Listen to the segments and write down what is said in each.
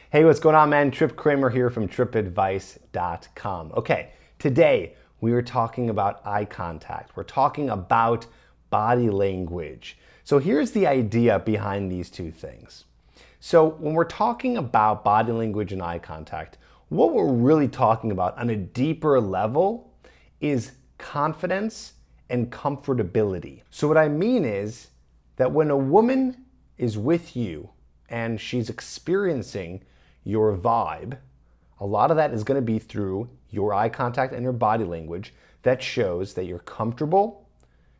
Hey, what's going on, man? Tripp Kramer here from trippadvice.com. Okay, today we are talking about eye contact. We're talking about body language. So here's the idea behind these two things. So when we're talking about body language and eye contact, what we're really talking about on a deeper level is confidence and comfortability. So what I mean is that when a woman is with you and she's experiencing your vibe, a lot of that is going to be through your eye contact and your body language that shows that you're comfortable,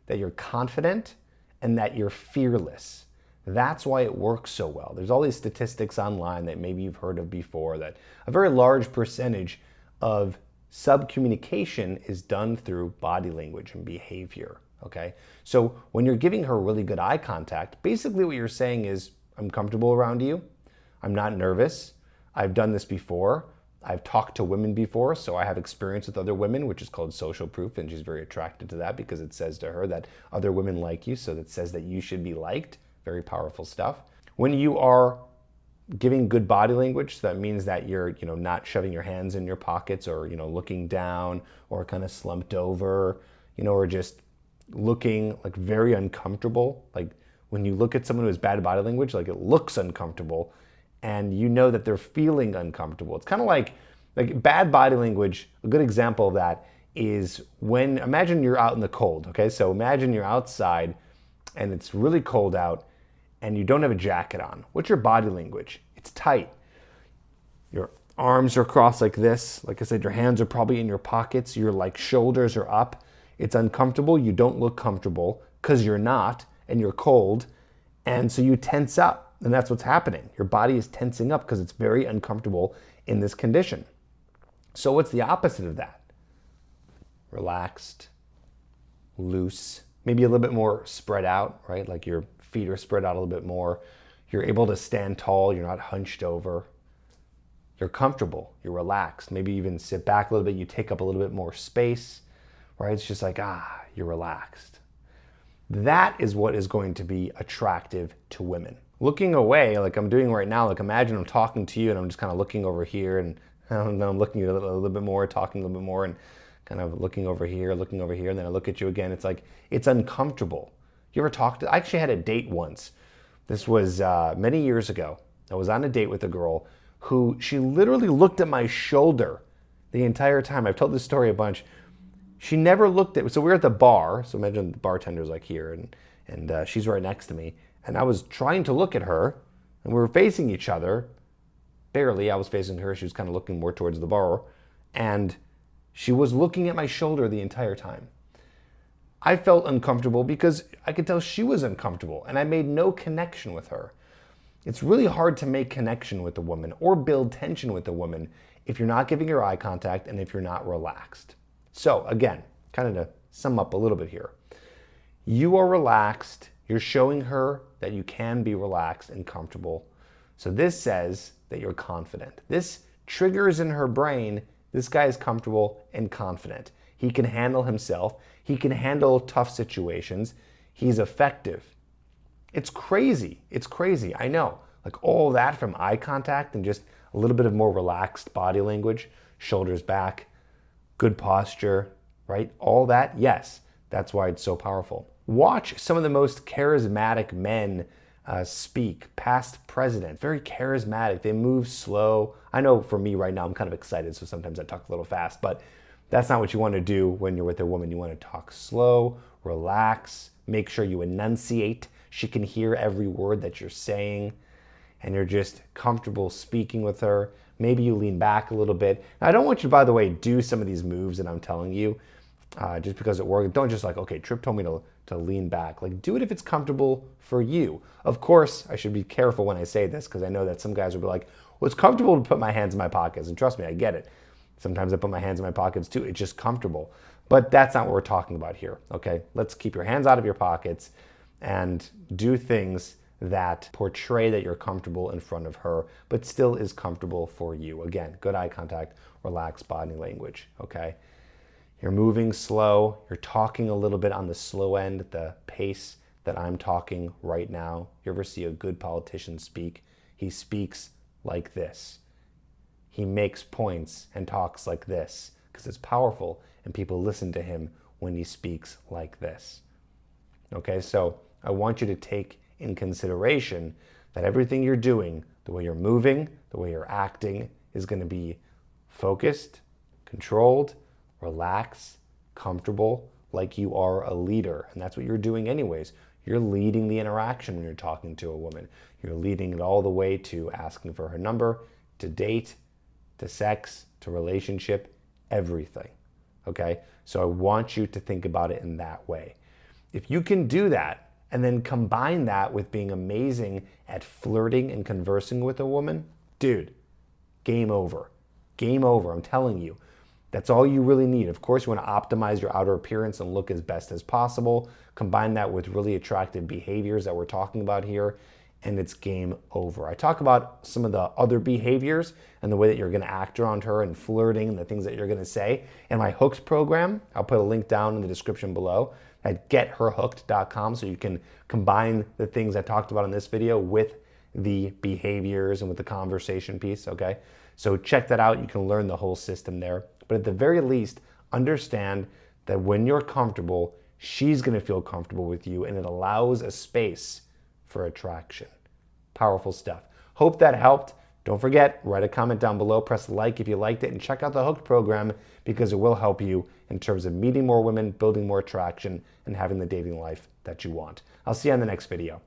that you're confident, and that you're fearless. That's why it works so well. There's all these statistics online that maybe you've heard of before that a very large percentage of subcommunication is done through body language and behavior, okay? So when you're giving her really good eye contact, basically what you're saying is, I'm comfortable around you, I'm not nervous, I've done this before, I've talked to women before, so I have experience with other women, which is called social proof, and she's very attracted to that because it says to her that other women like you, so that says that you should be liked. Very powerful stuff. When you are giving good body language, so that means that you're, not shoving your hands in your pockets or, looking down or kind of slumped over, or just looking like very uncomfortable. Like when you look at someone who has bad body language, like it looks uncomfortable and you know that they're feeling uncomfortable. It's kind of like bad body language. A good example of that is imagine you're out in the cold, okay? So imagine you're outside and it's really cold out and you don't have a jacket on. What's your body language? It's tight. Your arms are crossed like this. Like I said, your hands are probably in your pockets. Your shoulders are up. It's uncomfortable. You don't look comfortable because you're not and you're cold. And so you tense up and that's what's happening. Your body is tensing up because it's very uncomfortable in this condition. So what's the opposite of that? Relaxed, loose, maybe a little bit more spread out, right? Like your feet are spread out a little bit more. You're able to stand tall. You're not hunched over. You're comfortable. You're relaxed. Maybe even sit back a little bit. You take up a little bit more space, right? It's just like, you're relaxed. That is what is going to be attractive to women. Looking away, like I'm doing right now, like imagine I'm talking to you and I'm just kind of looking over here and then I'm looking at a little bit more, talking a little bit more and kind of looking over here, and then I look at you again. It's like, it's uncomfortable. You ever I actually had a date once. This was many years ago. I was on a date with a girl who, she literally looked at my shoulder the entire time. I've told this story a bunch. She never looked at, so we were at the bar. So imagine the bartender's like here and she's right next to me. And I was trying to look at her and we were facing each other. Barely, I was facing her. She was kind of looking more towards the bar. And she was looking at my shoulder the entire time. I felt uncomfortable because I could tell she was uncomfortable and I made no connection with her. It's really hard to make connection with a woman or build tension with a woman if you're not giving her eye contact and if you're not relaxed. So again, kind of to sum up a little bit here. You are relaxed. You're showing her that you can be relaxed and comfortable. So this says that you're confident. This triggers in her brain, this guy is comfortable and confident. He can handle himself. He can handle tough situations. He's effective. It's crazy. It's crazy. I know. Like all that from eye contact and just a little bit of more relaxed body language, shoulders back, good posture, right? All that, yes, that's why it's so powerful. Watch some of the most charismatic men speak, past presidents, very charismatic. They move slow. I know for me right now, I'm kind of excited, so sometimes I talk a little fast, but that's not what you want to do when you're with a woman. You want to talk slow, relax, make sure you enunciate. She can hear every word that you're saying, and you're just comfortable speaking with her. Maybe you lean back a little bit. Now, I don't want you, by the way, do some of these moves that I'm telling you just because it works. Don't just okay, Tripp told me to lean back. Like, do it if it's comfortable for you. Of course, I should be careful when I say this because I know that some guys will be like, well, it's comfortable to put my hands in my pockets. And trust me, I get it. Sometimes I put my hands in my pockets too. It's just comfortable. But that's not what we're talking about here, okay? Let's keep your hands out of your pockets and do things that portray that you're comfortable in front of her, but still is comfortable for you. Again, good eye contact, relaxed body language, okay? You're moving slow. You're talking a little bit on the slow end, the pace that I'm talking right now. You ever see a good politician speak? He speaks like this. He makes points and talks like this because it's powerful and people listen to him when he speaks like this. Okay, so I want you to take in consideration that everything you're doing, the way you're moving, the way you're acting, is going to be focused, controlled, relaxed, comfortable, like you are a leader. And that's what you're doing anyways. You're leading the interaction when you're talking to a woman. You're leading it all the way to asking for her number, to date, to sex, to relationship, everything. Okay? So I want you to think about it in that way. If you can do that and then combine that with being amazing at flirting and conversing with a woman, dude, game over. Game over, I'm telling you. That's all you really need. Of course, you want to optimize your outer appearance and look as best as possible. Combine that with really attractive behaviors that we're talking about here, and it's game over. I talk about some of the other behaviors and the way that you're going to act around her and flirting and the things that you're going to say in my Hooks program. I'll put a link down in the description below at getherhooked.com so you can combine the things I talked about in this video with the behaviors and with the conversation piece, okay? So check that out. You can learn the whole system there. But at the very least, understand that when you're comfortable, she's going to feel comfortable with you, and it allows a space for attraction. Powerful stuff. Hope that helped. Don't forget, write a comment down below, press like if you liked it, and check out the Hooked program because it will help you in terms of meeting more women, building more attraction, and having the dating life that you want. I'll see you on the next video.